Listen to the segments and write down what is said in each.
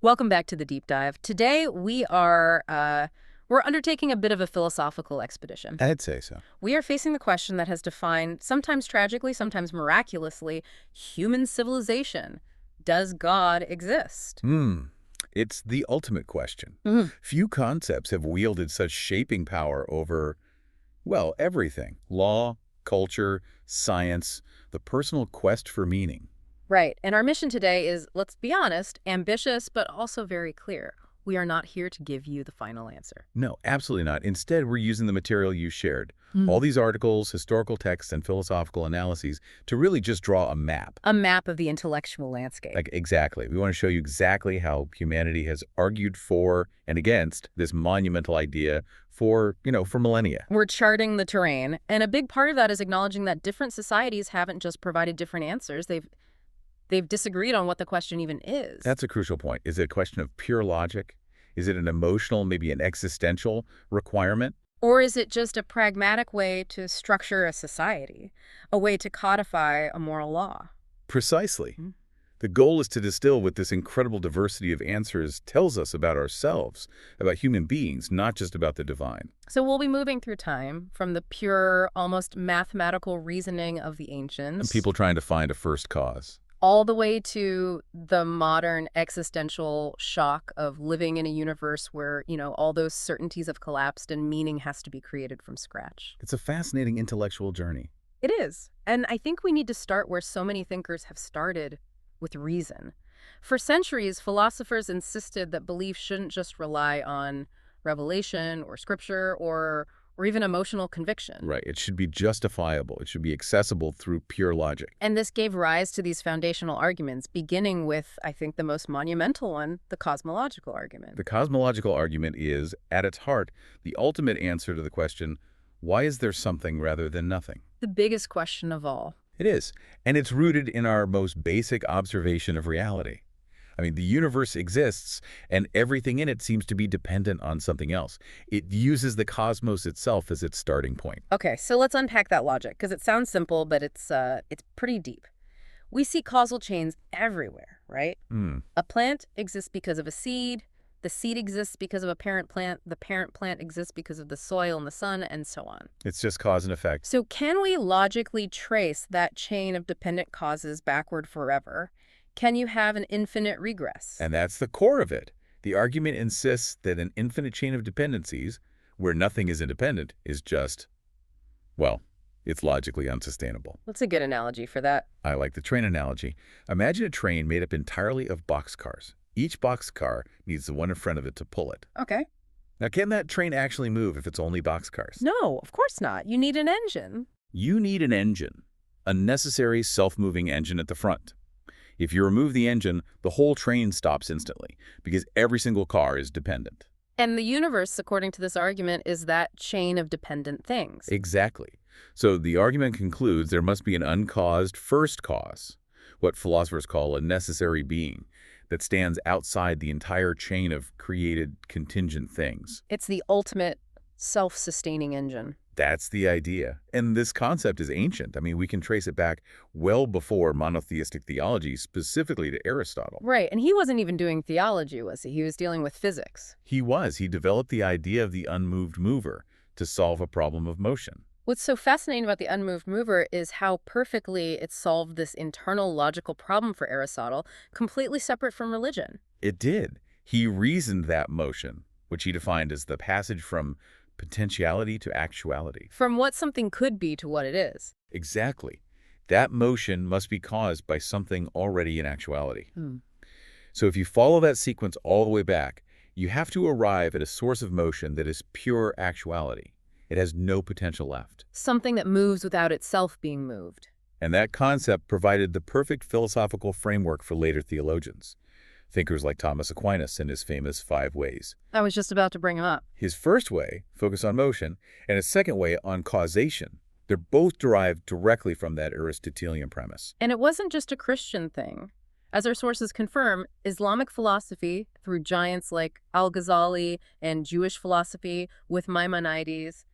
Welcome back to the deep dive. Today we're undertaking a bit of a philosophical expedition. I'd say so. We are facing the question that has defined, sometimes tragically, sometimes miraculously, human civilization. Does God exist? It's the ultimate question. Mhm. Few concepts have wielded such shaping power over, well, everything. Law, culture, science, the personal quest for meaning. Right. And our mission today is, let's be honest, ambitious, but also very clear. We are not here to give you the final answer. No, absolutely not. Instead, we're using the material you shared. All these articles, historical texts, and philosophical analyses to really just draw a map. A map of the intellectual landscape. Like, exactly. We want to show you exactly how humanity has argued for and against this monumental idea for millennia. We're charting the terrain, and a big part of that is acknowledging that different societies haven't just provided different answers. They've disagreed on what the question even is. That's a crucial point. Is it a question of pure logic? Is it an emotional, maybe an existential requirement? Or is it just a pragmatic way to structure a society, a way to codify a moral law? Precisely. Mm. The goal is to distill what this incredible diversity of answers tells us about ourselves, about human beings, not just about the divine. So we'll be moving through time from the pure, almost mathematical reasoning of the And ancients, people trying to find a first cause. all the way to the modern existential shock of living in a universe where, all those certainties have collapsed and meaning has to be created from scratch. It's a fascinating intellectual journey. It is. And I think we need to start where so many thinkers have started, with reason. For centuries, philosophers insisted that belief shouldn't just rely on revelation or scripture or even emotional conviction. Right. It should be justifiable. It should be accessible through pure logic. And this gave rise to these foundational arguments, beginning with, I think, the most monumental one, the cosmological argument. The cosmological argument is, at its heart, the ultimate answer to the question, why is there something rather than nothing? The biggest question of all. It is, and it's rooted in our most basic observation of reality. I mean, the universe exists, and everything in it seems to be dependent on something else. It uses the cosmos itself as its starting point. Okay, so let's unpack that logic, because it sounds simple, but it's pretty deep. We see causal chains everywhere, right? A plant exists because of a seed. The seed exists because of a parent plant. The parent plant exists because of the soil and the sun, and so on. It's just cause and effect. So can we logically trace that chain of dependent causes backward forever? Can you have an infinite regress? And that's the core of it. The argument insists that an infinite chain of dependencies, where nothing is independent, is just, well, it's logically unsustainable. What's a good analogy for that? I like the train analogy. Imagine a train made up entirely of boxcars. Each boxcar needs the one in front of it to pull it. Okay. Now, can that train actually move if it's only boxcars? No, of course not. You need an engine. You need an engine, a necessary self-moving engine at the front. If you remove the engine, the whole train stops instantly because every single car is dependent. And the universe, according to this argument, is that chain of dependent things. Exactly. So the argument concludes there must be an uncaused first cause, what philosophers call a necessary being, that stands outside the entire chain of created contingent things. It's the ultimate self-sustaining engine. That's the idea. And this concept is ancient. I mean, we can trace it back well before monotheistic theology, specifically to Aristotle. Right, and he wasn't even doing theology, was he? He was dealing with physics. He was. He developed the idea of the unmoved mover to solve a problem of motion. What's so fascinating about the unmoved mover is how perfectly it solved this internal logical problem for Aristotle, completely separate from religion. It did. He reasoned that motion, which he defined as the passage from potentiality to actuality. From what something could be to what it is. Exactly. That motion must be caused by something already in actuality. So if you follow that sequence all the way back, you have to arrive at a source of motion that is pure actuality. It has no potential left. Something that moves without itself being moved. And that concept provided the perfect philosophical framework for later theologians. Thinkers like Thomas Aquinas and his famous 5 ways. I was just about to bring him up. His first way focused on motion, and his second way on causation. They're both derived directly from that Aristotelian premise. And it wasn't just a Christian thing. As our sources confirm, Islamic philosophy, through giants like Al-Ghazali, and Jewish philosophy with Maimonides,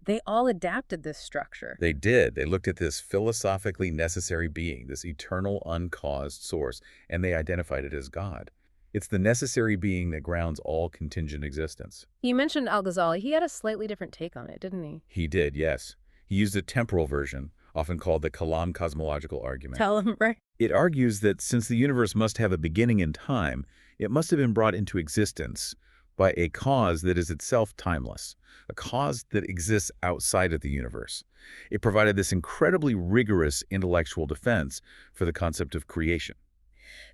they all adapted this structure. They did. They looked at this philosophically necessary being, this eternal uncaused source, and they identified it as God. It's the necessary being that grounds all contingent existence. You mentioned Al-Ghazali. He had a slightly different take on it, didn't he? He did, yes. He used a temporal version, often called the Kalam cosmological argument. Tell him, right? It argues that since the universe must have a beginning in time, it must have been brought into existence by a cause that is itself timeless, a cause that exists outside of the universe. It provided this incredibly rigorous intellectual defense for the concept of creation.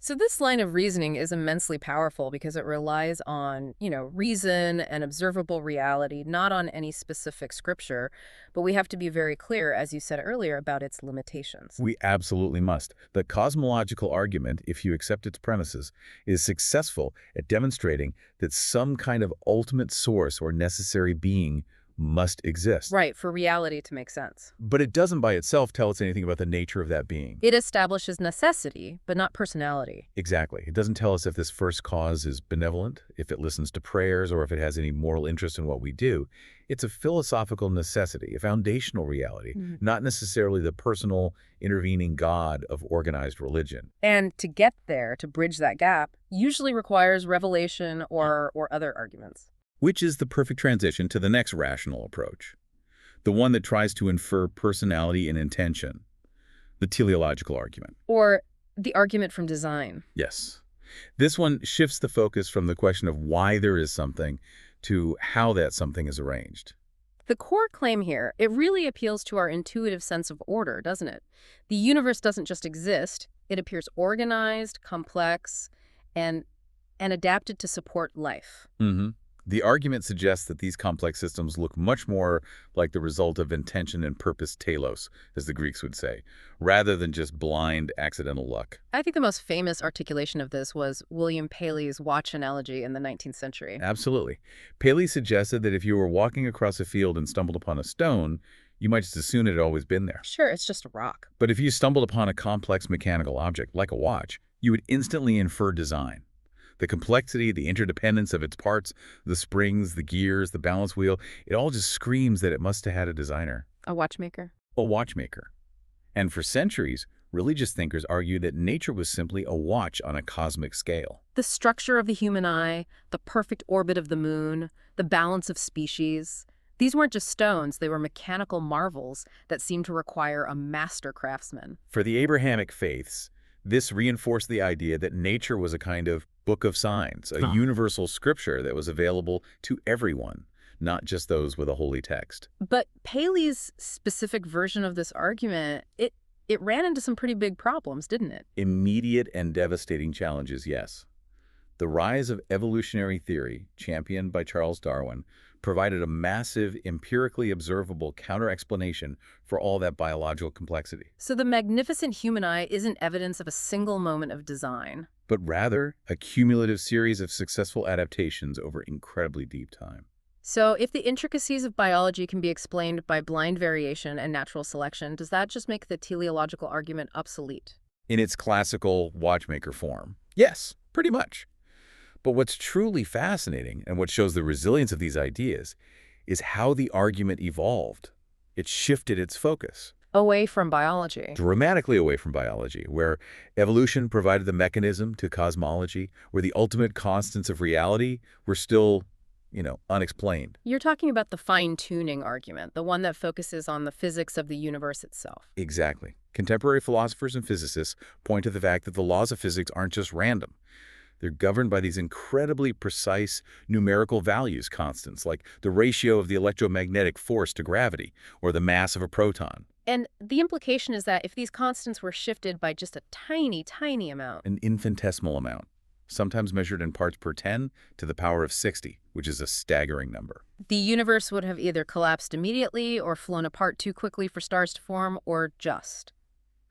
So this line of reasoning is immensely powerful because it relies on, reason and observable reality, not on any specific scripture. But we have to be very clear, as you said earlier, about its limitations. We absolutely must. The cosmological argument, if you accept its premises, is successful at demonstrating that some kind of ultimate source or necessary being must exist. Right, for reality to make sense. But it doesn't by itself tell us anything about the nature of that being. It establishes necessity, but not personality. Exactly. It doesn't tell us if this first cause is benevolent, if it listens to prayers, or if it has any moral interest in what we do. It's a philosophical necessity, a foundational reality, not necessarily the personal, intervening God of organized religion. And to get there, to bridge that gap, usually requires revelation or other arguments. Which is the perfect transition to the next rational approach, the one that tries to infer personality and intention, the teleological argument. Or the argument from design. Yes. This one shifts the focus from the question of why there is something to how that something is arranged. The core claim here, it really appeals to our intuitive sense of order, doesn't it? The universe doesn't just exist. It appears organized, complex, and adapted to support life. The argument suggests that these complex systems look much more like the result of intention and purpose telos, as the Greeks would say, rather than just blind, accidental luck. I think the most famous articulation of this was William Paley's watch analogy in the 19th century. Absolutely. Paley suggested that if you were walking across a field and stumbled upon a stone, you might just assume it had always been there. Sure, it's just a rock. But if you stumbled upon a complex mechanical object, like a watch, you would instantly infer design. The complexity, the interdependence of its parts, the springs, the gears, the balance wheel, it all just screams that it must have had a designer. A watchmaker? A watchmaker. And for centuries, religious thinkers argued that nature was simply a watch on a cosmic scale. The structure of the human eye, the perfect orbit of the moon, the balance of species. These weren't just stones, they were mechanical marvels that seemed to require a master craftsman. For the Abrahamic faiths, this reinforced the idea that nature was a kind of book of signs, a universal scripture that was available to everyone, not just those with a holy text. But Paley's specific version of this argument, it ran into some pretty big problems, didn't it? Immediate and devastating challenges, yes. The rise of evolutionary theory, championed by Charles Darwin, provided a massive, empirically observable counter-explanation for all that biological complexity. So the magnificent human eye isn't evidence of a single moment of design, but rather a cumulative series of successful adaptations over incredibly deep time. So if the intricacies of biology can be explained by blind variation and natural selection, does that just make the teleological argument obsolete? In its classical watchmaker form, yes, pretty much. But what's truly fascinating, and what shows the resilience of these ideas, is how the argument evolved. It shifted its focus. Away from biology. Dramatically away from biology, where evolution provided the mechanism to cosmology, where the ultimate constants of reality were still, unexplained. You're talking about the fine-tuning argument, the one that focuses on the physics of the universe itself. Exactly. Contemporary philosophers and physicists point to the fact that the laws of physics aren't just random. They're governed by these incredibly precise numerical values constants, like the ratio of the electromagnetic force to gravity, or the mass of a proton. And the implication is that if these constants were shifted by just a tiny, tiny amount, an infinitesimal amount, sometimes measured in parts per 10 to the power of 60, which is a staggering number, the universe would have either collapsed immediately or flown apart too quickly for stars to form, or just.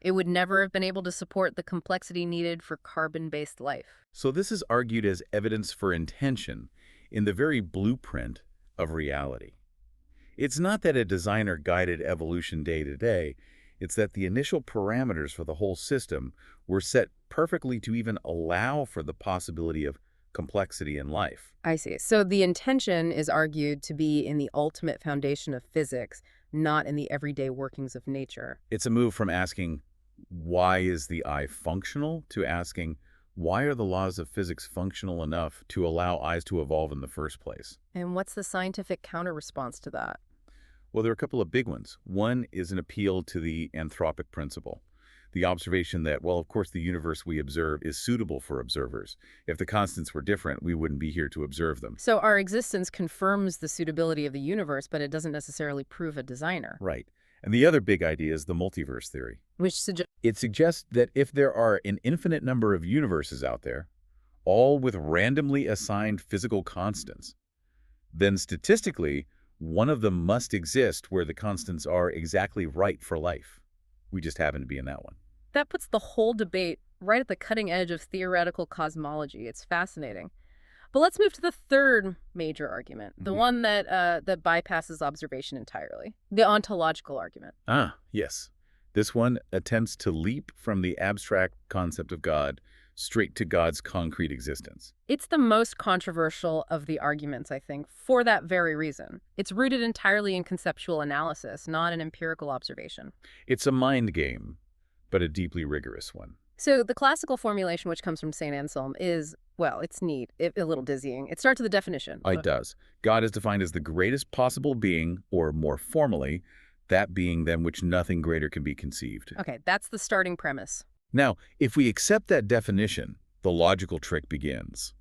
It would never have been able to support the complexity needed for carbon-based life. So this is argued as evidence for intention in the very blueprint of reality. It's not that a designer guided evolution day to day, it's that the initial parameters for the whole system were set perfectly to even allow for the possibility of complexity in life. I see. So the intention is argued to be in the ultimate foundation of physics, not in the everyday workings of nature. It's a move from asking, why is the eye functional, to asking, Why are the laws of physics functional enough to allow eyes to evolve in the first place? And what's the scientific counter-response to that? Well, there are a couple of big ones. One is an appeal to the anthropic principle, the observation that, well, of course, the universe we observe is suitable for observers. If the constants were different, we wouldn't be here to observe them. So our existence confirms the suitability of the universe, but it doesn't necessarily prove a designer. Right. And the other big idea is the multiverse theory. Which suggests It suggests that if there are an infinite number of universes out there, all with randomly assigned physical constants, then statistically, one of them must exist where the constants are exactly right for life. We just happen to be in that one. that puts the whole debate right at the cutting edge of theoretical cosmology. It's fascinating. But let's move to the third major argument, the one that that bypasses observation entirely, the ontological argument. Ah, yes. This one attempts to leap from the abstract concept of God straight to God's concrete existence. It's the most controversial of the arguments, I think, for that very reason. It's rooted entirely in conceptual analysis, not an empirical observation. It's a mind game, but a deeply rigorous one. So the classical formulation, which comes from St. Anselm, is, well, it's neat, a little dizzying. It starts with a definition. It does. God is defined as the greatest possible being, or more formally, that being than which nothing greater can be conceived. Okay, that's the starting premise. Now, if we accept that definition, the logical trick begins.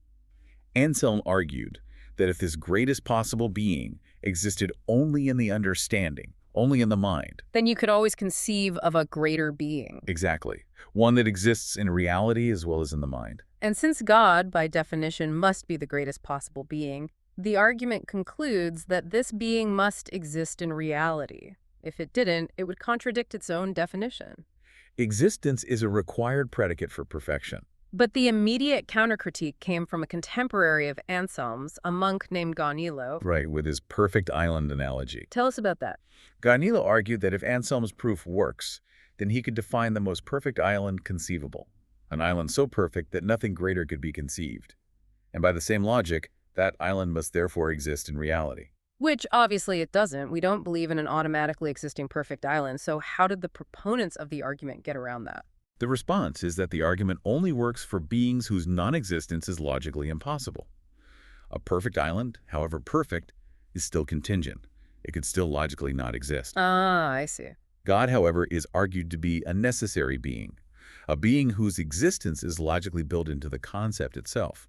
Anselm argued that if this greatest possible being existed only in the understanding, only in the mind. Then you could always conceive of a greater being. Exactly. One that exists in reality as well as in the mind. And since God, by definition, must be the greatest possible being, the argument concludes that this being must exist in reality. If it didn't, it would contradict its own definition. Existence is a required predicate for perfection. But the immediate counter-critique came from a contemporary of Anselm's, a monk named Gaunilo. Right, with his perfect island analogy. Tell us about that. Gaunilo argued that if Anselm's proof works, then he could define the most perfect island conceivable, an island so perfect that nothing greater could be conceived. And by the same logic, that island must therefore exist in reality. Which, obviously, it doesn't. We don't believe in an automatically existing perfect island, so how did the proponents of the argument get around that? The response is that the argument only works for beings whose non-existence is logically impossible. A perfect island, however perfect, is still contingent. It could still logically not exist. Ah, I see. God, however, is argued to be a necessary being, a being whose existence is logically built into the concept itself.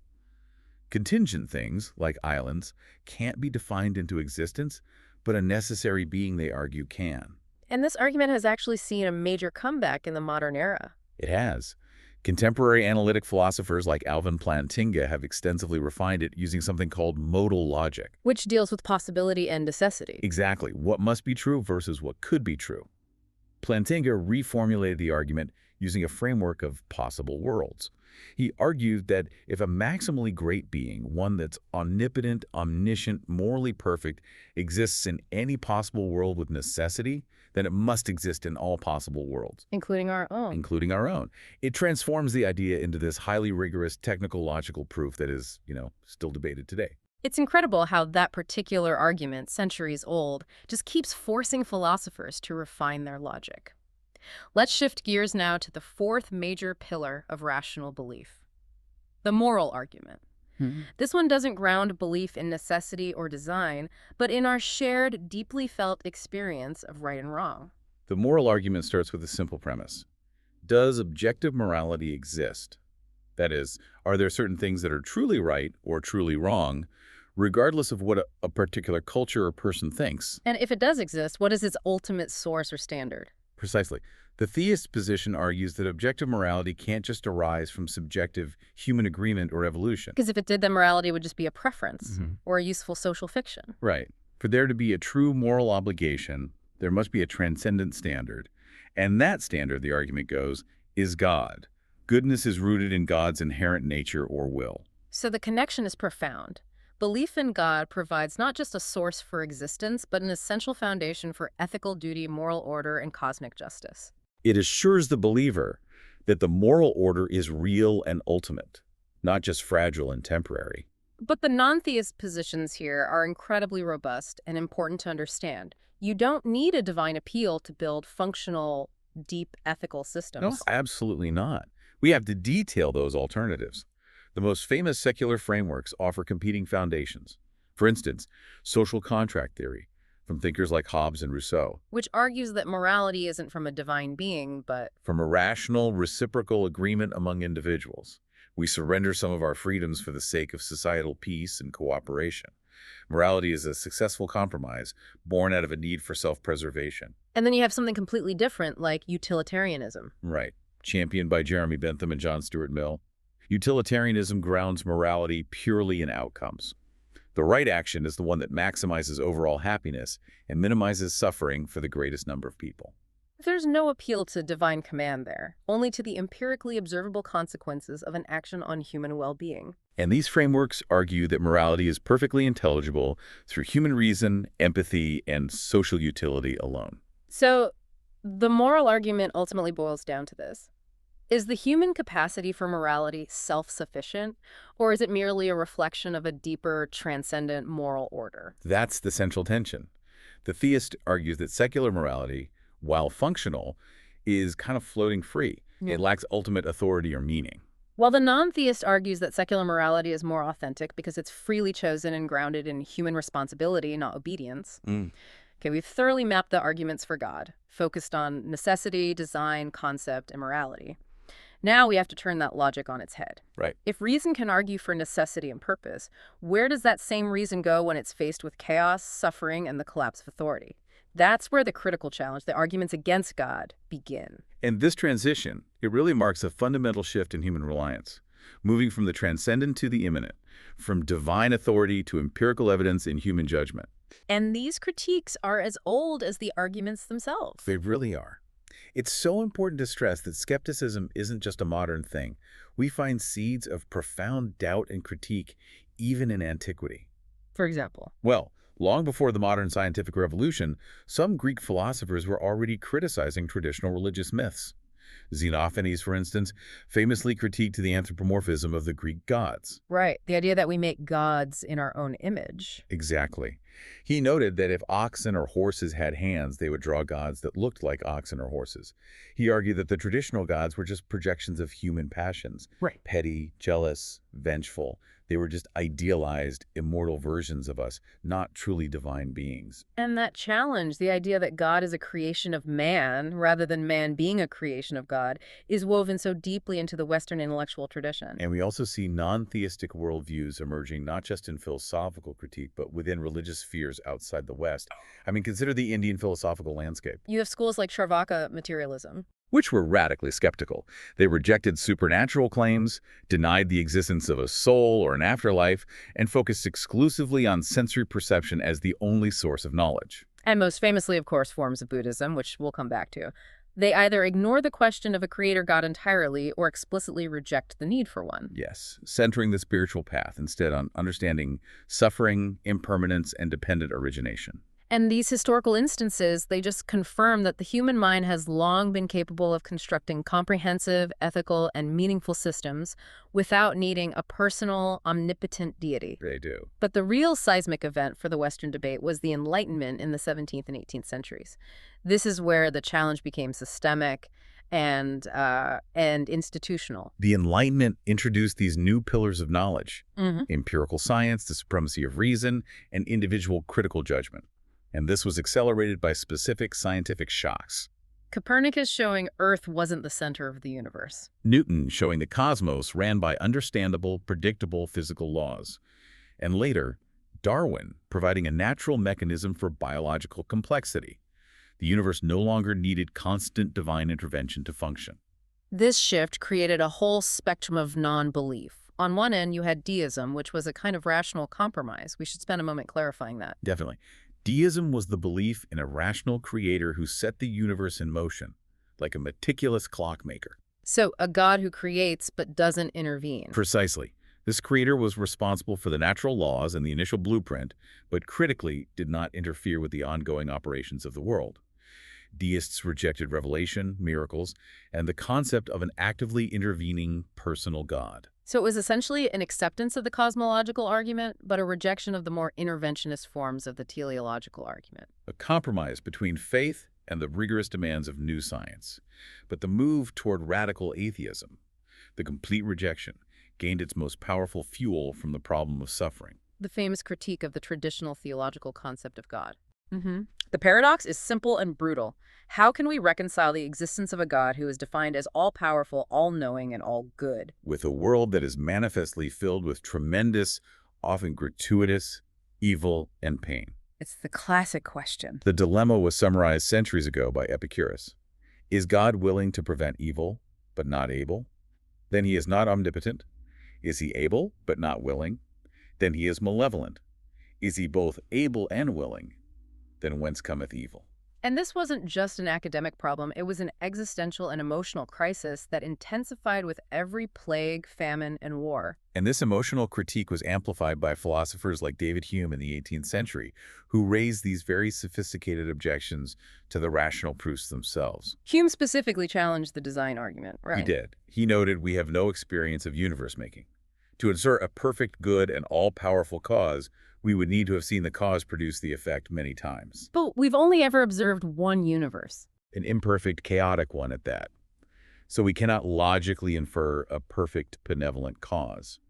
Contingent things, like islands, can't be defined into existence, but a necessary being, they argue, can. And this argument has actually seen a major comeback in the modern era. It has. Contemporary analytic philosophers like Alvin Plantinga have extensively refined it using something called modal logic. Which deals with possibility and necessity. Exactly. What must be true versus what could be true. Plantinga reformulated the argument using a framework of possible worlds. He argued that if a maximally great being, one that's omnipotent, omniscient, morally perfect, exists in any possible world with necessity, then it must exist in all possible worlds. Including our own. Including our own. It transforms the idea into this highly rigorous technical logical proof that is, still debated today. It's incredible how that particular argument, centuries old, just keeps forcing philosophers to refine their logic. Let's shift gears now to the fourth major pillar of rational belief, the moral argument. This one doesn't ground belief in necessity or design, but in our shared, deeply felt experience of right and wrong. The moral argument starts with a simple premise. Does objective morality exist? That is, are there certain things that are truly right or truly wrong, regardless of what a particular culture or person thinks? And if it does exist, what is its ultimate source or standard? Precisely. The theist position argues that objective morality can't just arise from subjective human agreement or evolution. Because if it did, then morality would just be a preference or a useful social fiction. Right. For there to be a true moral obligation, there must be a transcendent standard. And that standard, the argument goes, is God. Goodness is rooted in God's inherent nature or will. So the connection is profound. Belief in God provides not just a source for existence, but an essential foundation for ethical duty, moral order, and cosmic justice. It assures the believer that the moral order is real and ultimate, not just fragile and temporary. But the non-theist positions here are incredibly robust and important to understand. You don't need a divine appeal to build functional, deep ethical systems. No, absolutely not. We have to detail those alternatives. The most famous secular frameworks offer competing foundations. For instance, social contract theory, from thinkers like Hobbes and Rousseau. Which argues that morality isn't from a divine being, but From a rational, reciprocal agreement among individuals. We surrender some of our freedoms for the sake of societal peace and cooperation. Morality is a successful compromise born out of a need for self-preservation. and then you have something completely different like utilitarianism. Right. Championed by Jeremy Bentham and John Stuart Mill. Utilitarianism grounds morality purely in outcomes. The right action is the one that maximizes overall happiness and minimizes suffering for the greatest number of people. There's no appeal to divine command there, only to the empirically observable consequences of an action on human well-being. And these frameworks argue that morality is perfectly intelligible through human reason, empathy, and social utility alone. So, the moral argument ultimately boils down to this. Is the human capacity for morality self-sufficient, or is it merely a reflection of a deeper, transcendent moral order? That's the central tension. The theist argues that secular morality, while functional, is kind of floating free. It lacks ultimate authority or meaning. While the non-theist argues that secular morality is more authentic because it's freely chosen and grounded in human responsibility, not obedience. Okay, we've thoroughly mapped the arguments for God, focused on necessity, design, concept, and morality. Now we have to turn that logic on its head. Right. If reason can argue for necessity and purpose, where does that same reason go when it's faced with chaos, suffering, and the collapse of authority? That's where the critical challenge, the arguments against God, begin. And this transition, it really marks a fundamental shift in human reliance, moving from the transcendent to the immanent, from divine authority to empirical evidence in human judgment. And these critiques are as old as the arguments themselves. They really are. It's so important to stress that skepticism isn't just a modern thing. We find seeds of profound doubt and critique even in antiquity. For example, Well, long before the modern scientific revolution, some Greek philosophers were already criticizing traditional religious myths. Xenophanes, for instance, famously critiqued the anthropomorphism of the Greek gods. right, the idea that we make gods in our own image. Exactly. He noted that if oxen or horses had hands, they would draw gods that looked like oxen or horses. He argued that the traditional gods were just projections of human passions. Right. Petty, jealous, vengeful. They were just idealized, immortal versions of us, not truly divine beings. And that challenge, the idea that God is a creation of man rather than man being a creation of God, is woven so deeply into the Western intellectual tradition. And we also see non-theistic worldviews emerging not just in philosophical critique, but within religious spheres outside the West. I mean, consider the Indian philosophical landscape, You have schools like Charvaka materialism. which were radically skeptical. They rejected supernatural claims, denied the existence of a soul or an afterlife, and focused exclusively on sensory perception as the only source of knowledge. And most famously, of course, forms of Buddhism, which we'll come back to. They either ignore the question of a creator God entirely or explicitly reject the need for one. Yes, centering the spiritual path instead on understanding suffering, impermanence, and dependent origination. And these historical instances, they just confirm that the human mind has long been capable of constructing comprehensive, ethical, and meaningful systems without needing a personal, omnipotent deity. They do. But the real seismic event for the Western debate was the Enlightenment in the 17th and 18th centuries. This is where the challenge became systemic and institutional. The Enlightenment introduced these new pillars of knowledge, empirical science, the supremacy of reason, and individual critical judgment. And this was accelerated by specific scientific shocks. Copernicus showing Earth wasn't the center of the universe. Newton showing the cosmos ran by understandable, predictable physical laws. And later, Darwin providing a natural mechanism for biological complexity. The universe no longer needed constant divine intervention to function. This shift created a whole spectrum of non-belief. On one end, you had deism, which was a kind of rational compromise. We should spend a moment clarifying that. Definitely. Deism was the belief in a rational creator who set the universe in motion, like a meticulous clockmaker. So, a God who creates but doesn't intervene. Precisely. This creator was responsible for the natural laws and the initial blueprint, but critically did not interfere with the ongoing operations of the world. Deists rejected revelation, miracles, and the concept of an actively intervening personal God. So it was essentially an acceptance of the cosmological argument, but a rejection of the more interventionist forms of the teleological argument. A compromise between faith and the rigorous demands of new science. But the move toward radical atheism, the complete rejection, gained its most powerful fuel from the problem of suffering. The famous critique of the traditional theological concept of God. The paradox is simple and brutal. How can we reconcile the existence of a God who is defined as all-powerful, all-knowing, and all-good, with a world that is manifestly filled with tremendous, often gratuitous, evil and pain? It's the classic question. The dilemma was summarized centuries ago by Epicurus. Is God willing to prevent evil, but not able? Then he is not omnipotent. Is he able, but not willing? Then he is malevolent. Is he both able and willing? Then whence cometh evil? And this wasn't just an academic problem, it was an existential and emotional crisis that intensified with every plague, famine, and war. And this emotional critique was amplified by philosophers like David Hume in the 18th century, who raised these very sophisticated objections to the rational proofs themselves. Hume specifically challenged the design argument, right? He did. He noted we have no experience of universe making. To insert a perfect, good, and all-powerful cause, we would need to have seen the cause produce the effect many times. But we've only ever observed one universe. An imperfect, chaotic one at that. So we cannot logically infer a perfect, benevolent cause.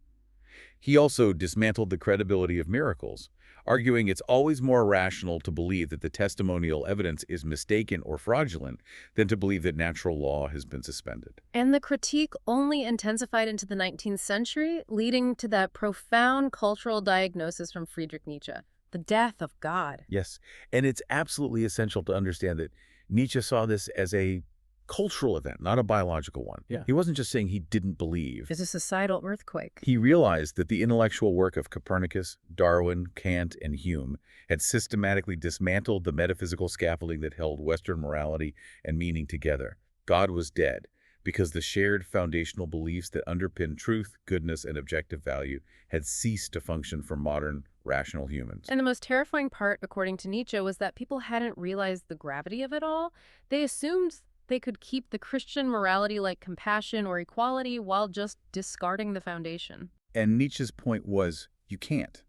He also dismantled the credibility of miracles, arguing it's always more rational to believe that the testimonial evidence is mistaken or fraudulent than to believe that natural law has been suspended. And the critique only intensified into the 19th century, leading to that profound cultural diagnosis from Friedrich Nietzsche, the death of God. Yes, and it's absolutely essential to understand that Nietzsche saw this as a cultural event, not a biological one. Yeah. He wasn't just saying he didn't believe. It's a societal earthquake. He realized that the intellectual work of Copernicus, Darwin, Kant, and Hume had systematically dismantled the metaphysical scaffolding that held Western morality and meaning together. God was dead because the shared foundational beliefs that underpin truth, goodness, and objective value had ceased to function for modern, rational humans. And the most terrifying part, according to Nietzsche, was that people hadn't realized the gravity of it all. They assumed they could keep the Christian morality like compassion or equality while just discarding the foundation. And Nietzsche's point was, you can't.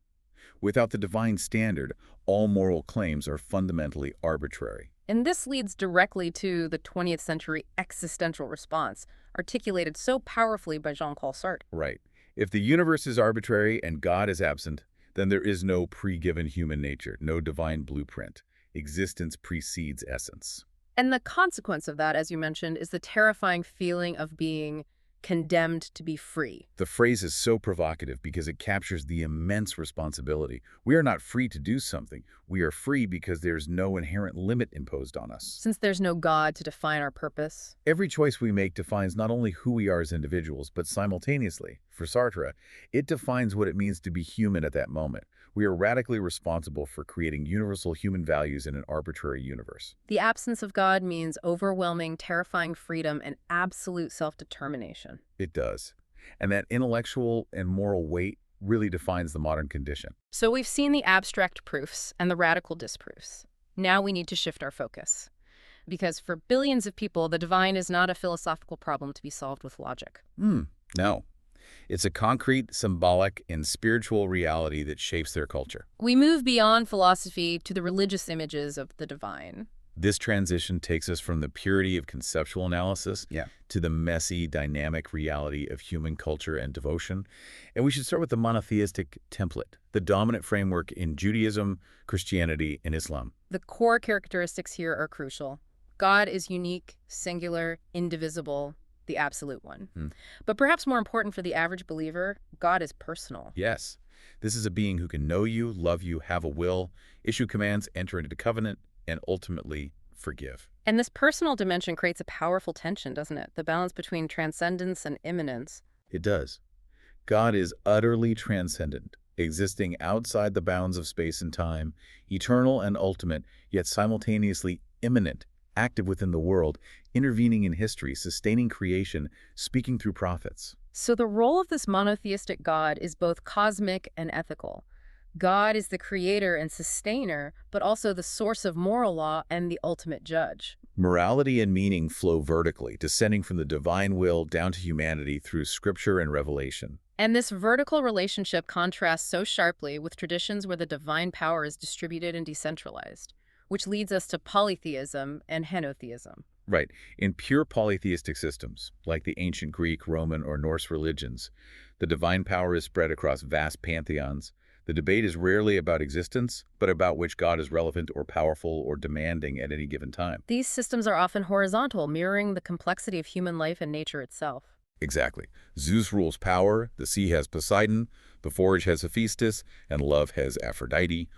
Without the divine standard, all moral claims are fundamentally arbitrary. And this leads directly to the 20th century existential response, articulated so powerfully by Jean-Paul Sartre. Right. If the universe is arbitrary and God is absent, then there is no pre-given human nature, no divine blueprint. Existence precedes essence. And the consequence of that, as you mentioned, is the terrifying feeling of being condemned to be free. The phrase is so provocative because it captures the immense responsibility. We are not free to do something. We are free because there's no inherent limit imposed on us. Since there's no God to define our purpose. Every choice we make defines not only who we are as individuals, but simultaneously, for Sartre, it defines what it means to be human at that moment. We are radically responsible for creating universal human values in an arbitrary universe. The absence of God means overwhelming, terrifying freedom and absolute self-determination. It does. And that intellectual and moral weight really defines the modern condition. So we've seen the abstract proofs and the radical disproofs. Now we need to shift our focus. Because for billions of people, the divine is not a philosophical problem to be solved with logic. No. It's a concrete, symbolic, and spiritual reality that shapes their culture. We move beyond philosophy to the religious images of the divine. This transition takes us from the purity of conceptual analysis to the messy, dynamic reality of human culture and devotion. And we should start with the monotheistic template, the dominant framework in Judaism, Christianity, and Islam. The core characteristics here are crucial. God is unique, singular, indivisible, the absolute one. But perhaps more important for the average believer, God is personal. Yes. This is a being who can know you, love you, have a will, issue commands, enter into covenant, and ultimately forgive. And this personal dimension creates a powerful tension, doesn't it? The balance between transcendence and immanence. It does. God is utterly transcendent, existing outside the bounds of space and time, eternal and ultimate, yet simultaneously immanent, active within the world, intervening in history, sustaining creation, speaking through prophets. So the role of this monotheistic God is both cosmic and ethical. God is the creator and sustainer, but also the source of moral law and the ultimate judge. Morality and meaning flow vertically, descending from the divine will down to humanity through scripture and revelation. And this vertical relationship contrasts so sharply with traditions where the divine power is distributed and decentralized, which leads us to polytheism and henotheism. Right. In pure polytheistic systems, like the ancient Greek, Roman, or Norse religions, the divine power is spread across vast pantheons. The debate is rarely about existence, but about which god is relevant or powerful or demanding at any given time. These systems are often horizontal, mirroring the complexity of human life and nature itself. Exactly. Zeus rules power, the sea has Poseidon, the forge has Hephaestus, and love has Aphrodite.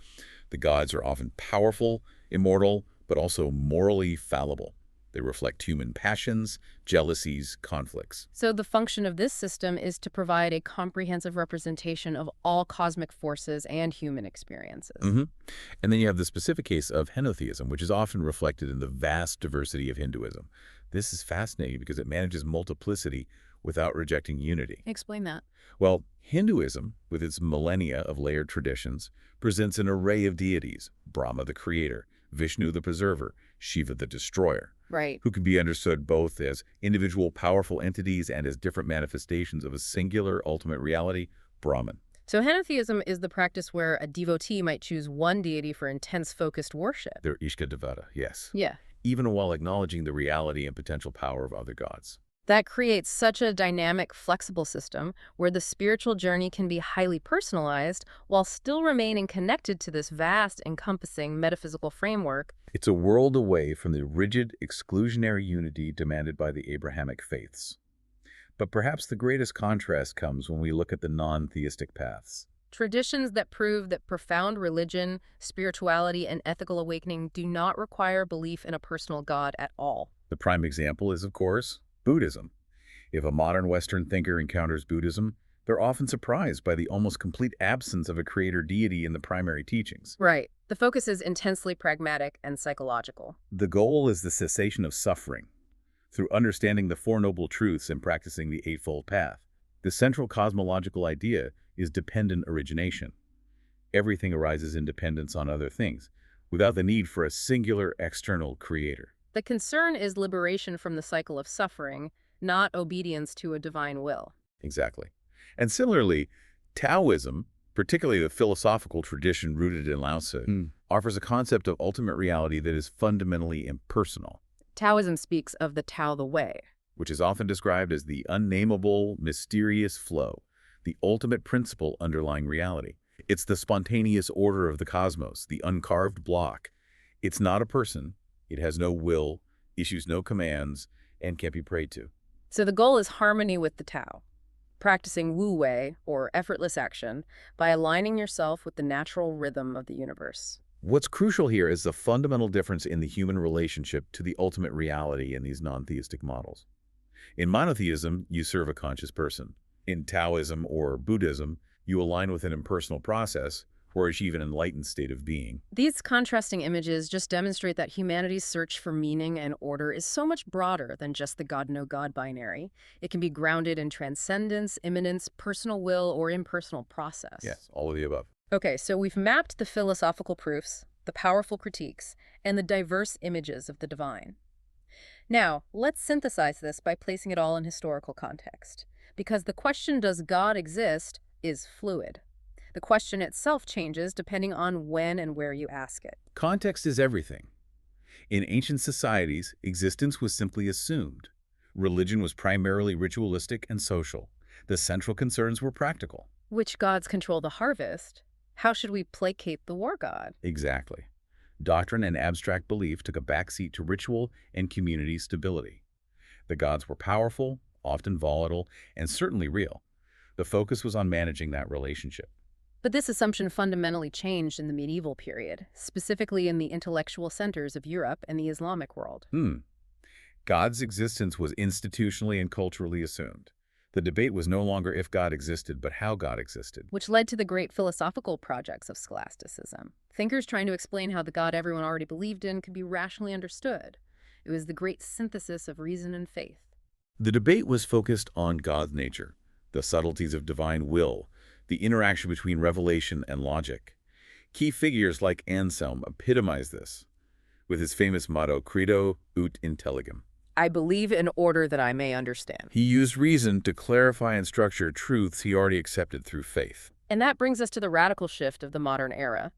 The gods are often powerful, immortal, but also morally fallible. They reflect human passions, jealousies, conflicts. So the function of this system is to provide a comprehensive representation of all cosmic forces and human experiences. And then you have the specific case of henotheism, which is often reflected in the vast diversity of Hinduism. This is fascinating because it manages multiplicity without rejecting unity. Explain that. Well, Hinduism, with its millennia of layered traditions, presents an array of deities: Brahma the creator, Vishnu the preserver, Shiva the destroyer, Right. who can be understood both as individual powerful entities and as different manifestations of a singular ultimate reality, Brahman. So henotheism is the practice where a devotee might choose one deity for intense focused worship. They're Ishka Devata, yes, Yeah. even while acknowledging the reality and potential power of other gods. That creates such a dynamic, flexible system where the spiritual journey can be highly personalized while still remaining connected to this vast, encompassing metaphysical framework. It's a world away from the rigid, exclusionary unity demanded by the Abrahamic faiths. But perhaps the greatest contrast comes when we look at the non-theistic paths. Traditions that prove that profound religion, spirituality, and ethical awakening do not require belief in a personal God at all. The prime example is, of course, Buddhism. If a modern Western thinker encounters Buddhism, they're often surprised by the almost complete absence of a creator deity in the primary teachings. Right. The focus is intensely pragmatic and psychological. The goal is the cessation of suffering through understanding the Four Noble Truths and practicing the Eightfold Path. The central cosmological idea is dependent origination. Everything arises in dependence on other things, without the need for a singular external creator. The concern is liberation from the cycle of suffering, not obedience to a divine will. Exactly. And similarly, Taoism, particularly the philosophical tradition rooted in Lao Tzu, offers a concept of ultimate reality that is fundamentally impersonal, Taoism speaks of the Tao the Way. which is often described as the unnameable, mysterious flow, the ultimate principle underlying reality. It's the spontaneous order of the cosmos, the uncarved block. It's not a person. It has no will, issues no commands, and can't be prayed to. So the goal is harmony with the Tao, practicing Wu Wei, or effortless action, by aligning yourself with the natural rhythm of the universe. What's crucial here is the fundamental difference in the human relationship to the ultimate reality in these non-theistic models. In monotheism, you serve a conscious person. In Taoism or Buddhism, you align with an impersonal process or achieve an enlightened state of being. These contrasting images just demonstrate that humanity's search for meaning and order is so much broader than just the God-no-God binary. It can be grounded in transcendence, immanence, personal will, or impersonal process. Yes, all of the above. Okay, so we've mapped the philosophical proofs, the powerful critiques, and the diverse images of the divine. Now, let's synthesize this by placing it all in historical context. Because the question, does God exist, is fluid. The question itself changes depending on when and where you ask it. Context is everything. In ancient societies, existence was simply assumed. Religion was primarily ritualistic and social. The central concerns were practical. Which gods control the harvest? How should we placate the war god? Exactly. Doctrine and abstract belief took a backseat to ritual and community stability. The gods were powerful, often volatile, and certainly real. The focus was on managing that relationship. But this assumption fundamentally changed in the medieval period, specifically in the intellectual centers of Europe and the Islamic world. God's existence was institutionally and culturally assumed. The debate was no longer if God existed, but how God existed. Which led to the great philosophical projects of scholasticism. Thinkers trying to explain how the God everyone already believed in could be rationally understood. It was the great synthesis of reason and faith. The debate was focused on God's nature, the subtleties of divine will, the interaction between revelation and logic. Key figures like Anselm epitomize this, with his famous motto, Credo ut intelligam. I believe in order that I may understand. He used reason to clarify and structure truths he already accepted through faith. And that brings us to the radical shift of the modern era.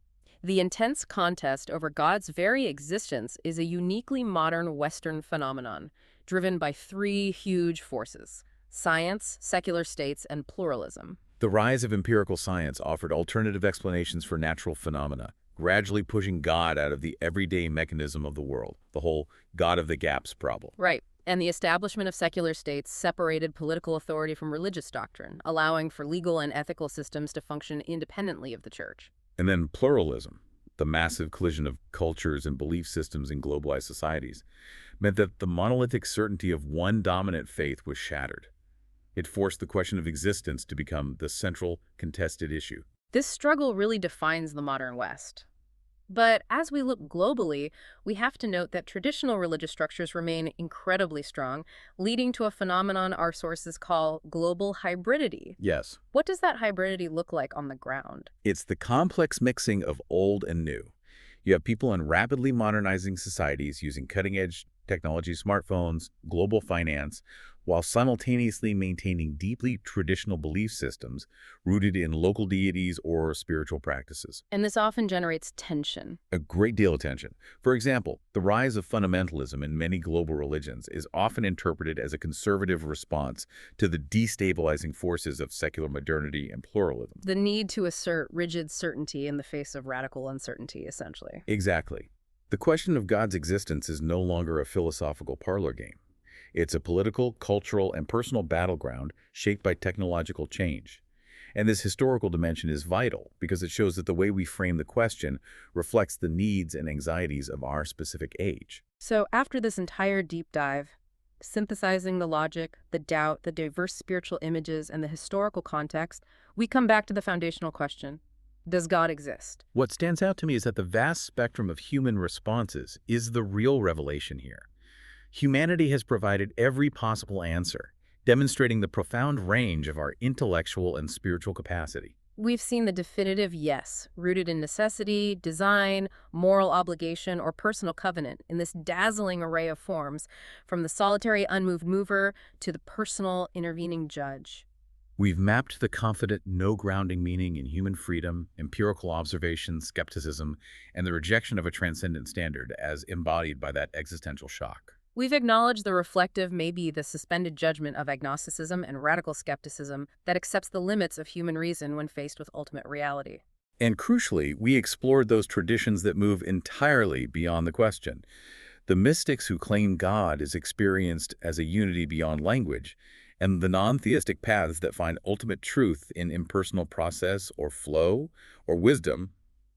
The intense contest over God's very existence is a uniquely modern Western phenomenon, driven by three huge forces: science, secular states, and pluralism. The rise of empirical science offered alternative explanations for natural phenomena, gradually pushing God out of the everyday mechanism of the world, the whole God of the gaps problem. Right. And the establishment of secular states separated political authority from religious doctrine, allowing for legal and ethical systems to function independently of the church. And then pluralism, the massive collision of cultures and belief systems in globalized societies, meant that the monolithic certainty of one dominant faith was shattered. It forced the question of existence to become the central contested issue. This struggle really defines the modern West. But as we look globally, we have to note that traditional religious structures remain incredibly strong, leading to a phenomenon our sources call global hybridity. Yes. What does that hybridity look like on the ground? It's the complex mixing of old and new. You have people in rapidly modernizing societies using cutting-edge technology, smartphones, global finance, while simultaneously maintaining deeply traditional belief systems rooted in local deities or spiritual practices. And this often generates tension. A great deal of tension. For example, the rise of fundamentalism in many global religions is often interpreted as a conservative response to the destabilizing forces of secular modernity and pluralism. The need to assert rigid certainty in the face of radical uncertainty, essentially. Exactly. The question of God's existence is no longer a philosophical parlor game. It's a political, cultural, and personal battleground shaped by technological change. And this historical dimension is vital because it shows that the way we frame the question reflects the needs and anxieties of our specific age. So after this entire deep dive, synthesizing the logic, the doubt, the diverse spiritual images, and the historical context, we come back to the foundational question: does God exist? What stands out to me is that the vast spectrum of human responses is the real revelation here. Humanity has provided every possible answer, demonstrating the profound range of our intellectual and spiritual capacity. We've seen the definitive yes, rooted in necessity, design, moral obligation, or personal covenant in this dazzling array of forms, from the solitary unmoved mover to the personal intervening judge. We've mapped the confident, no-grounding meaning in human freedom, empirical observation, skepticism, and the rejection of a transcendent standard as embodied by that existential shock. We've acknowledged the reflective, maybe the suspended judgment of agnosticism and radical skepticism that accepts the limits of human reason when faced with ultimate reality. And crucially, we explored those traditions that move entirely beyond the question. The mystics who claim God is experienced as a unity beyond language, and the non-theistic paths that find ultimate truth in impersonal process or flow or wisdom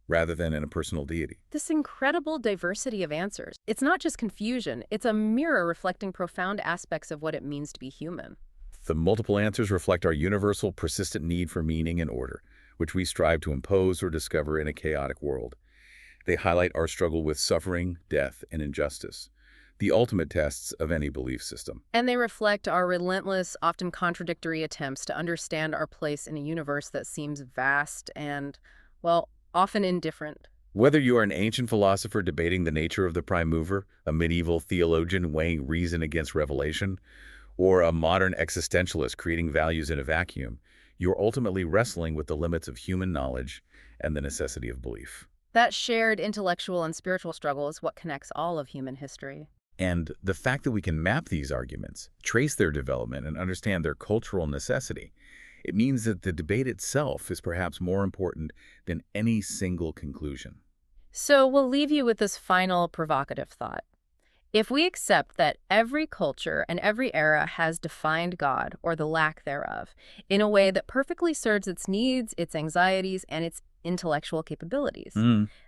rather than in a personal deity. This incredible diversity of answers, it's not just confusion, it's a mirror reflecting profound aspects of what it means to be human. The multiple answers reflect our universal, persistent need for meaning and order, which we strive to impose or discover in a chaotic world. They highlight our struggle with suffering, death, and injustice, the ultimate tests of any belief system. And they reflect our relentless, often contradictory attempts to understand our place in a universe that seems vast and, well, often indifferent. Whether you are an ancient philosopher debating the nature of the prime mover, a medieval theologian weighing reason against revelation, or a modern existentialist creating values in a vacuum, you're ultimately wrestling with the limits of human knowledge and the necessity of belief. That shared intellectual and spiritual struggle is what connects all of human history. And the fact that we can map these arguments, trace their development, and understand their cultural necessity, it means that the debate itself is perhaps more important than any single conclusion. So we'll leave you with this final provocative thought. If we accept that every culture and every era has defined God, or the lack thereof, in a way that perfectly serves its needs, its anxieties, and its intellectual capabilities,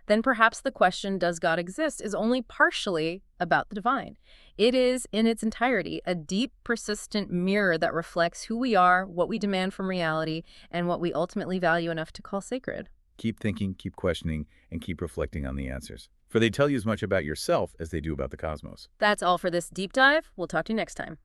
then perhaps the question, does God exist, is only partially about the divine. It is, in its entirety, a deep, persistent mirror that reflects who we are, what we demand from reality, and what we ultimately value enough to call sacred. Keep thinking, keep questioning, and keep reflecting on the answers, for they tell you as much about yourself as they do about the cosmos. That's all for this deep dive. We'll talk to you next time.